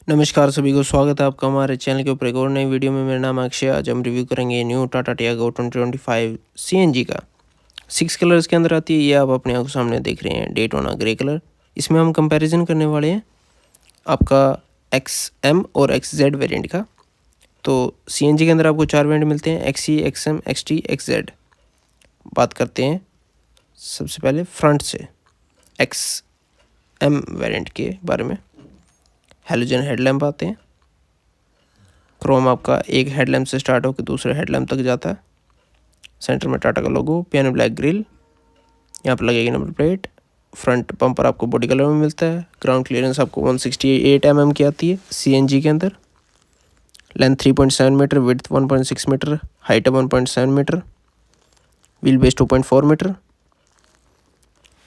नमस्कार सभी को, स्वागत है आपका हमारे चैनल के ऊपर एक और नई वीडियो में। मेरा नाम है अक्षय। आज हम रिव्यू करेंगे न्यू टाटा टियागो 2025 सीएनजी का। 6 कलर्स के अंदर आती है। ये आप अपने आंखों सामने देख रहे हैं डेटोना ग्रे कलर। इसमें हम कंपैरिजन करने वाले हैं आपका XM और XZ वेरिएंट का। तो सीएनजी के अंदर आपको 4 वेरिएंट मिलते हैं, XE, XM, XT, XZ। बात करते हैं सबसे पहले फ्रंट से XM वेरिएंट के बारे में। हेलोजन हेडलैम्प आते हैं। क्रोम आपका एक हेडलैम्प से स्टार्ट होकर दूसरे हेडलैम्प तक जाता है। सेंटर में टाटा का लोगो, पियानो ब्लैक ग्रिल, यहाँ पर लगेगी नंबर प्लेट। फ्रंट बम्पर आपको बॉडी कलर में मिलता है। ग्राउंड क्लियरेंस आपको 168 mm की आती है सीएनजी के अंदर। Length 3.7 metre, width 1.6 metre, height 1.7 metre, wheel base 2.4 metre.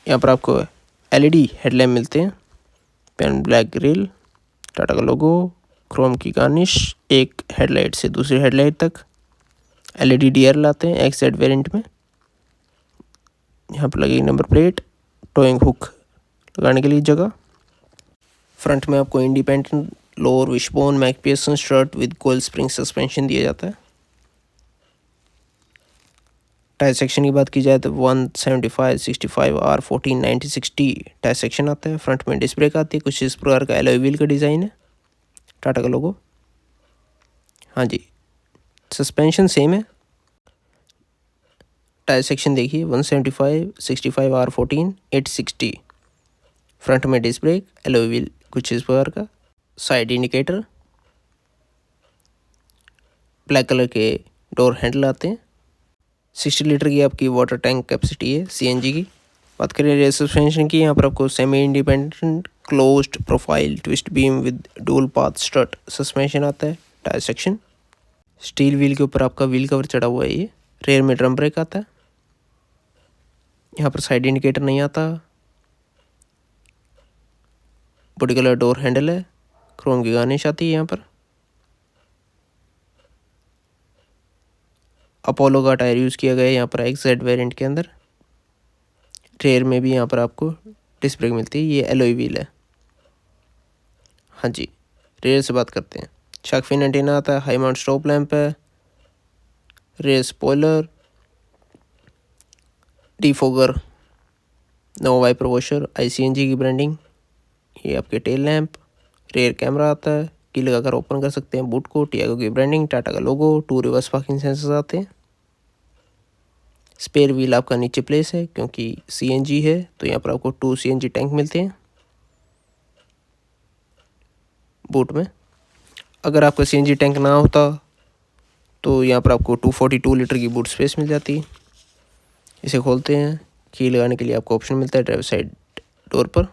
यहाँ पर आपको LED हेडलैम्प मिलते हैं, पियानो ब्लैक ग्रिल, टाटा का लोगो, क्रोम की गार्निश, एक हेडलाइट से दूसरी हेडलाइट तक। LED DRL लाते हैं XZ वेरिएंट में। यहाँ पर लगेगी नंबर प्लेट, टोइंग हुक लगाने के लिए जगह। फ्रंट में आपको independent lower wishbone McPherson strut with coil spring suspension दिया जाता है। टायर सेक्शन की बात की जाए तो 175, 65, R14, 90, 60 टायर सेक्शन आता है। फ्रंट में डिस्क ब्रेक आती है। कुछ इस प्रकार का एलॉय व्हील का डिज़ाइन है, टाटा का लोगो। हाँ जी, सस्पेंशन सेम है। टायर सेक्शन देखिए 175, 65, R14, 860। फ्रंट में डिस्क ब्रेक, एलॉय व्हील कुछ इस प्रकार का। साइड इंडिकेटर, ब्लैक कलर के डोर हैंडल आते हैं। 60 लीटर की आपकी वाटर टैंक कैपेसिटी है सीएनजी की। बात करें रेयर सस्पेंशन की, यहाँ पर आपको semi independent closed profile twist beam with dual path strut suspension आता है। टायर सेक्शन स्टील व्हील के ऊपर आपका व्हील कवर चढ़ा हुआ है। ये रेयर में ड्रम ब्रेक आता है। यहाँ पर साइड इंडिकेटर नहीं आता। बॉडी कलर डोर हैंडल है, क्रोम की गार्निश आती है। यहाँ पर अपोलो का टायर यूज़ किया गया है यहाँ पर XZ वेरिएंट के अंदर। रेयर में भी यहाँ पर आपको डिस्क ब्रेक मिलती है। ये एलॉय व्हील है। हाँ जी, रेयर से बात करते हैं। शार्क फिन एंटीना आता है, हाई माउंट स्टॉप लैंप है, rear spoiler, defogger, no wiper washer, ICNG की ब्रांडिंग। ये आपके टेल लैंप, रेयर कैमरा आता है, की लगाकर ओपन कर सकते हैं बूट को, टियागो की ब्रांडिंग, टाटा का लोगो, 2 रिवर्स पार्किंग सेंसर्स आते हैं। स्पेयर व्हील आपका नीचे प्लेस है क्योंकि सीएनजी है, तो यहाँ पर आपको 2 सीएनजी टैंक मिलते हैं बूट में। अगर आपका सीएनजी टैंक ना होता तो यहाँ पर आपको 242 लीटर की बूट स्पेस मिल जाती। इसे खोलते हैं, की लगाने के लिए आपको ऑप्शन मिलता है ड्राइवर साइड डोर पर।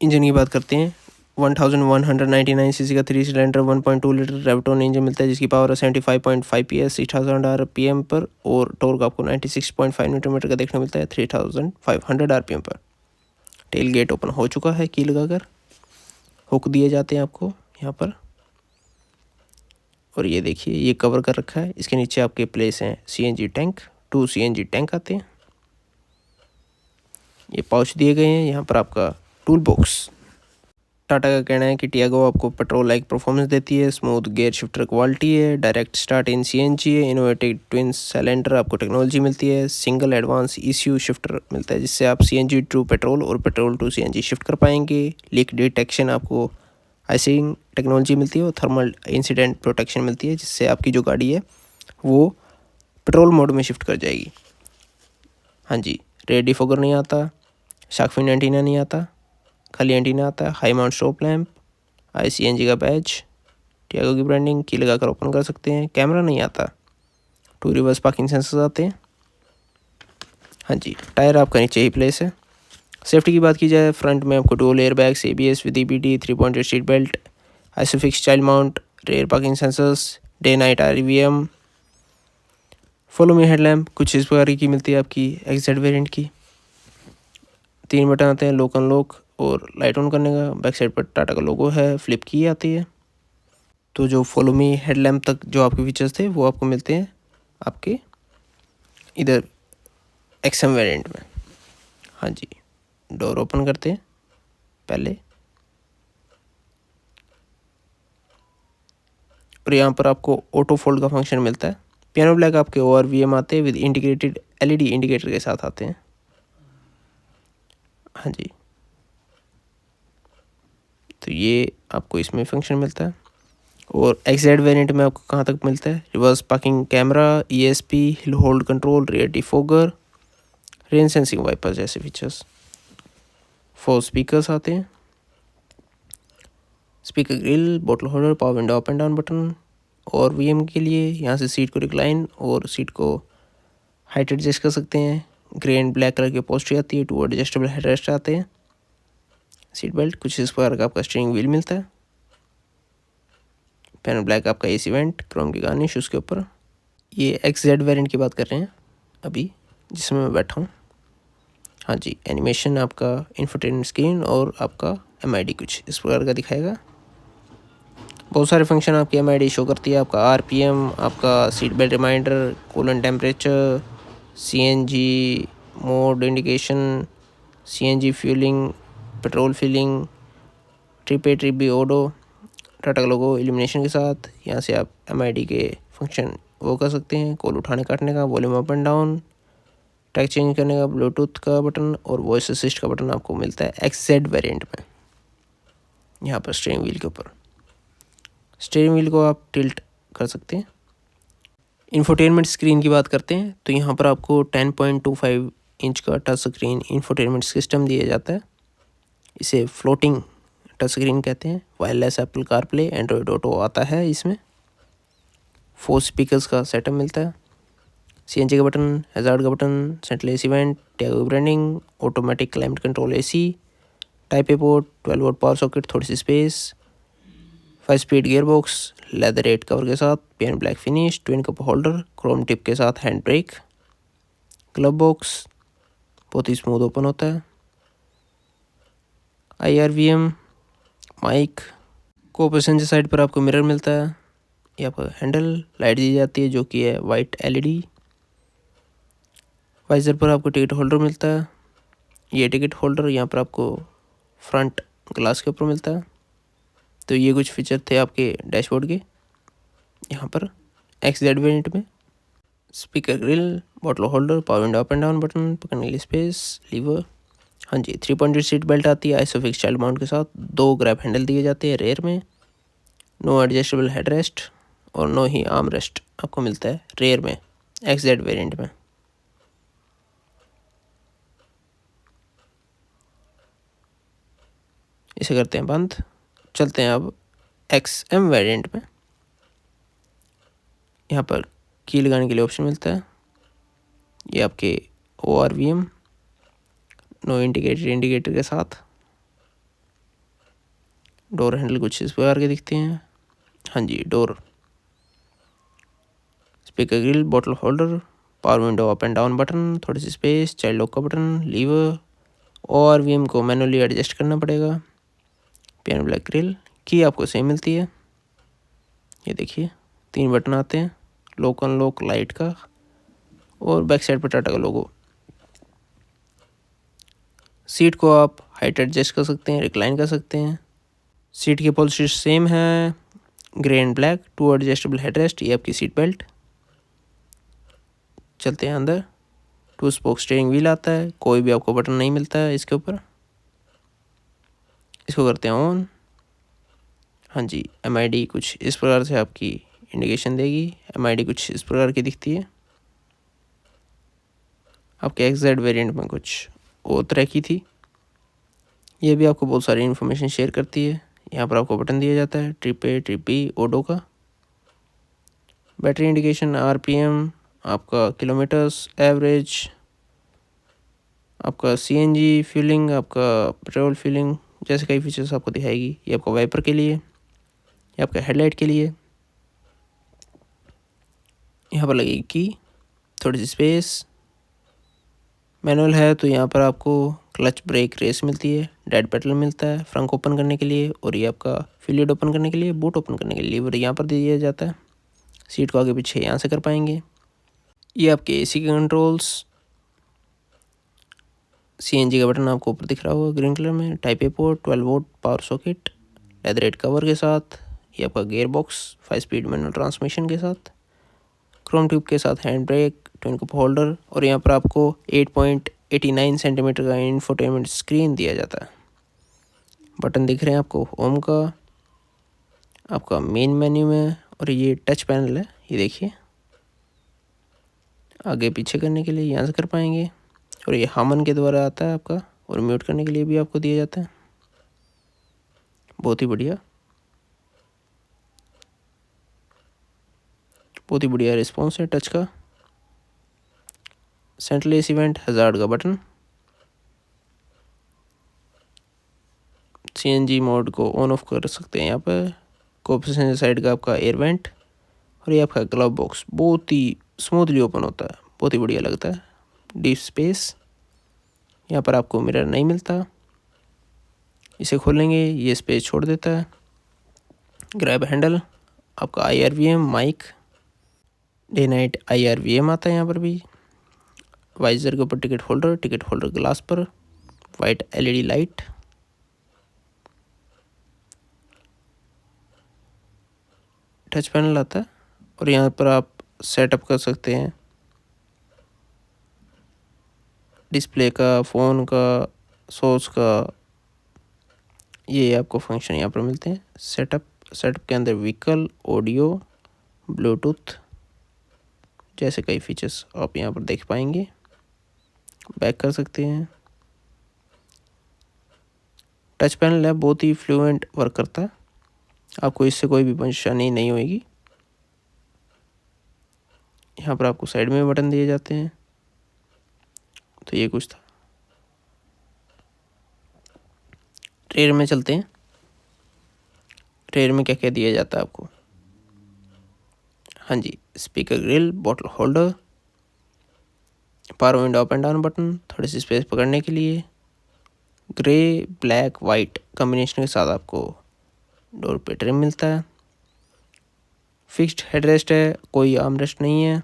इंजन की बात करते हैं, 1199 सीसी का 3 सिलेंडर 1.2 लीटर रेवटोन इंजन मिलता है, जिसकी पावर है 75.5 PS 6000 RPM पर, और टॉर्क आपको 96.5 न्यूटन मीटर का देखने मिलता है 3500 RPM पर। टेल गेट ओपन हो चुका है की लगाकर। हुक दिए जाते हैं आपको यहाँ पर, और ये देखिए ये कवर कर रखा है। इसके नीचे आपके प्लेस हैं सीएनजी टैंक, 2 सीएनजी टैंक आते हैं। ये पाउच दिए गए हैं। यहाँ पर आपका टूल बॉक्स। टाटा का कहना है कि टियागो आपको पेट्रोल लाइक परफॉर्मेंस देती है, स्मूथ गियर शिफ्टर क्वालिटी है, डायरेक्ट स्टार्ट इन सीएनजी है, इनोवेटिव ट्विन सिलेंडर आपको टेक्नोलॉजी मिलती है, सिंगल एडवांस ECU शिफ्टर मिलता है, जिससे आप सीएनजी टू पेट्रोल और पेट्रोल टू सीएनजी शिफ्ट कर पाएंगे। लीक डिटेक्शन आपको आइसिंग टेक्नोलॉजी मिलती है, और थर्मल इंसिडेंट प्रोटेक्शन मिलती है, जिससे आपकी जो गाड़ी है वो पेट्रोल मोड में शिफ्ट कर जाएगी। हाँ जी, रेयर डिफोगर नहीं आता, शार्क फिन एंटीना नहीं आता, खाली एंटीना आता है। High mount stop lamp, ICNG का बैच, टियागो की ब्रांडिंग, की लगाकर ओपन कर सकते हैं। कैमरा नहीं आता, 2 रिवर्स पार्किंग सेंसर्स आते हैं। हाँ जी, टायर आपका नीचे ही प्लेस है। सेफ्टी की बात की जाए, फ्रंट में आपको dual air bags, ABS with EBD, 3-pointed seat belt, isofix child mount, rare parking sensors, day night RVM, follow me headlamp कुछ इस प्रकार की मिलती है आपकी XZ वेरिएंट की। 3 बटन आते हैं, लॉक अनलॉक और लाइट ऑन करने का। बैक साइड पर टाटा का लोगो है, फ्लिप की आती है। तो जो फॉलो मी हेडलैम्प तक जो आपके फीचर्स थे वो आपको मिलते हैं आपके इधर XM वेरिएंट में। हाँ जी, डोर ओपन करते हैं पहले। और यहाँ पर आपको ऑटो फोल्ड का फंक्शन मिलता है। पियानो ब्लैक आपके ORVM आते हैं विद इंटीग्रेटेड LED इंडिकेटर के साथ आते हैं। हाँ जी, तो ये आपको इसमें फंक्शन मिलता है। और XZ वेरिएंट में आपको कहाँ तक मिलता है? Reverse parking camera, ESP, hill hold control, rear defogger, rain sensing wiper जैसे फीचर्स। 4 स्पीकर्स आते हैं, स्पीकर ग्रिल, बोतल holder, power window up and down button. और VM के लिए यहाँ से सीट को रिक्लाइन और सीट को हाइट एडजस्ट कर सकते हैं। ग्रे एंड ब्लैक कलर की पोस्ट्री आती है, 2 एडजस्टेबल हेडरेस्ट आते हैं, सीट बेल्ट, कुछ इस प्रकार का आपका स्टीयरिंग व्हील मिलता है। पेन ब्लैक आपका AC वेंट, क्रोम की गार्निश उसके ऊपर। ये XZ वेरिएंट की बात कर रहे हैं अभी जिसमें मैं बैठा हूँ। हाँ जी, एनिमेशन आपका इंफोटेनमेंट स्क्रीन और आपका MID कुछ इस प्रकार का दिखाएगा। बहुत सारे फंक्शन आपकी MID शो करती है, आपका RPM, आपका seat belt reminder, coolant temperature, CNG mode indication, CNG fuelling, petrol filling, trip A trip B odo, Tata का लोगो इल्यूमिनेशन के साथ। यहाँ से आप MID के फंक्शन वो कर सकते हैं, कॉल उठाने काटने का, volume up and down, track change करने का, ब्लूटूथ का बटन और वॉइस असिस्ट का बटन आपको मिलता है XZ वेरिएंट में। यहाँ पर स्टीयरिंग व्हील के ऊपर, स्टीयरिंग व्हील को आप टिल्ट कर सकते हैं। इंफोटेनमेंट स्क्रीन की बात करते हैं तो यहाँ पर आपको 10.25 इंच का टच स्क्रीन इंफोटेनमेंट सिस्टम दिया जाता है। इसे फ्लोटिंग टच स्क्रीन कहते हैं। Wireless Apple CarPlay, Android auto आता है इसमें। 4 स्पीकर्स का सेटअप मिलता है, CNG का बटन, हैजार्ड का button, central AC vent, Tiago branding, automatic climate control AC, type A port, 12 volt power socket, थोड़ी सी space, 5 speed gear box, leather 8 cover के साथ, piano black finish, twin cup holder, chrome tip के साथ hand brake, glove box बहुत ही smooth open होता है, IRVM, mic को पैसेंजर साइड पर आपको मिरर मिलता है। यहाँ पर हैंडल लाइट दी जाती है जो कि है वाइट LED। वाइजर पर आपको टिकट होल्डर मिलता है। ये टिकट होल्डर यहाँ पर आपको फ्रंट ग्लास के ऊपर मिलता है। तो ये कुछ फीचर थे आपके डैशबोर्ड के यहाँ पर XZ वेरिएंट में। Speaker grill, bottle holder, power window up and down button, पकड़ने के लिए स्पेस, लीवर। हाँ जी, 3 पॉइंटेड सीट बेल्ट आती है आइसोफिक्स चाइल्ड माउंट के साथ। 2 ग्रैब हैंडल दिए जाते हैं रेयर में। नो एडजस्टेबल हेडरेस्ट और नो ही आर्म रेस्ट आपको मिलता है रेयर में XZ वेरिएंट में। इसे करते हैं बंद, चलते हैं अब XM वेरिएंट में। यहाँ पर की लगाने के लिए ऑप्शन मिलता है। ये आपके ORVM, नो इंडिकेटर के साथ। डोर हैंडल कुछ इस प्रकार के दिखते हैं। हाँ जी, door, speaker grill, bottle holder, power window up and down button, थोड़ी सी स्पेस, चाइल्ड लॉक का बटन, लीवर। ORVM को मैनुअली एडजस्ट करना पड़ेगा। पियानो ब्लैक ग्रिल की आपको सेम मिलती है। ये देखिए 3 बटन आते हैं, लॉक अनलॉक लाइट का और बैक साइड पर टाटा का लोगो। सीट को आप हाइट एडजस्ट कर सकते हैं, रिक्लाइन कर सकते हैं। सीट की पोजिशन सेम है, grey and black, 2 adjustable headrest, ये आपकी सीट बेल्ट। चलते हैं अंदर। 2 स्पोक स्टीयरिंग व्हील आता है, कोई भी आपको बटन नहीं मिलता है इसके ऊपर। इसको करते हैं ऑन। हाँ जी, MID कुछ इस प्रकार से आपकी इंडिकेशन देगी। MID कुछ इस प्रकार की दिखती है। आपके XZ वेरिएंट में कुछ और तरह की थी। ये भी आपको बहुत सारी इन्फॉर्मेशन शेयर करती है। यहाँ पर आपको बटन दिया जाता है, ट्रिप A ट्रिप B ओडो का। बैटरी इंडिकेशन, RPM, आपका किलोमीटर्स एवरेज, आपका CNG फ्यूलिंग, आपका पेट्रोल फिलिंग जैसे कई फीचर्स आपको दिखाएगी। ये आपका वाइपर के लिए, ये आपका हेडलाइट के लिए। यहाँ पर लगेगी की, थोड़ी सी स्पेस। मैनुअल है तो यहाँ पर आपको क्लच ब्रेक रेस मिलती है, डेड पेडल मिलता है फ्रंक ओपन करने के लिए, और ये आपका फिलियड ओपन करने के लिए, बूट ओपन करने के लिए लीवर यहाँ पर दिया जाता है। सीट को आगे पीछे यहाँ से कर पाएंगे। ये आपके AC के कंट्रोल्स, CNG का बटन आपको ऊपर दिख रहा होगा ग्रीन कलर में, type A port, 12 volt power socket, leather 8 cover के साथ। ये आपका gear box 5 speed manual transmission के साथ, क्रोम ट्यूब के साथ hand brake, twin cup holder और यहाँ पर आपको 8.89 सेंटीमीटर का इंफोटेनमेंट स्क्रीन दिया जाता है। बटन दिख रहे हैं आपको होम का, आपका मेन मेन्यू में, और ये टच पैनल है, ये देखिए आगे पीछे करने के लिए यहाँ से कर पाएंगे, और ये हामन के द्वारा आता है आपका, और म्यूट करने के लिए भी आपको दिया जाता है। बहुत ही बढ़िया, बहुत ही बढ़िया रिस्पॉन्स है टच का। सेंटरलेस इवेंट हजार्ड का बटन, सीएनजी मोड को ऑन ऑफ कर सकते हैं यहाँ पर, को पैसेंजर साइड का आपका एयर वेंट, और ये आपका ग्लव बॉक्स बहुत ही स्मूथली ओपन होता है, बहुत ही बढ़िया लगता है। डीप स्पेस, यहाँ पर आपको मिरर नहीं मिलता, इसे खोलेंगे ये स्पेस छोड़ देता है। ग्रैब हैंडल, आपका IRVM mic, day night IRVM आता है यहाँ पर भी। वाइजर के ऊपर टिकट होल्डर ग्लास पर, white LED light, touch panel आता है, और यहाँ पर आप सेटअप कर सकते हैं डिस्प्ले का, फ़ोन का, सोर्स का, ये आपको फंक्शन यहाँ पर मिलते हैं। सेटअप के अंदर व्हीकल, ऑडियो, ब्लूटूथ जैसे कई फीचर्स आप यहाँ पर देख पाएंगे। बैक कर सकते हैं। टच पैनल है, बहुत ही फ्लुएंट वर्क करता है, आपको इससे कोई भी परेशानी नहीं होगी। यहाँ पर आपको साइड में बटन दिए जाते हैं। तो ये कुछ था। रेयर में चलते हैं। रेयर में क्या क्या दिया जाता है आपको? हाँ जी, speaker grill, bottle holder, power window up and down button, थोड़ी सी स्पेस पकड़ने के लिए, ग्रे ब्लैक वाइट कॉम्बिनेशन के साथ आपको डोर पे ट्रिम मिलता है। फिक्स्ड हेडरेस्ट है, कोई आर्मरेस्ट नहीं है।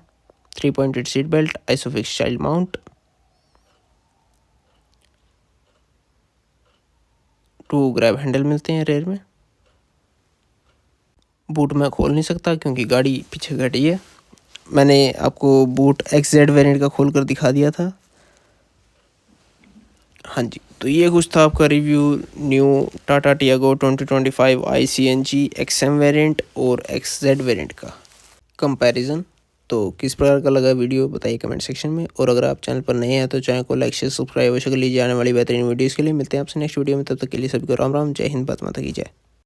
3 pointed seat belt, isofix child mount, 2 grab handle मिलते हैं रेयर में। बूट मैं खोल नहीं सकता क्योंकि गाड़ी पीछे खड़ी है। मैंने आपको बूट XZ वेरिएंट का खोल कर दिखा दिया था। हाँ जी, तो ये कुछ था आपका review new Tata Tiago 2025 ICNG XM variant और XZ वेरिएंट का कंपैरिजन। तो किस प्रकार का लगा वीडियो बताइए कमेंट सेक्शन में, और अगर आप चैनल पर नए हैं तो चैनल को लाइक शेयर सब्सक्राइब अवश्य कर लीजिए। आने वाली बेहतरीन वीडियोज़ के लिए मिलते हैं आपसे नेक्स्ट वीडियो में, तब तक के लिए सभी को राम राम, जय हिंद, भारत माता की जय।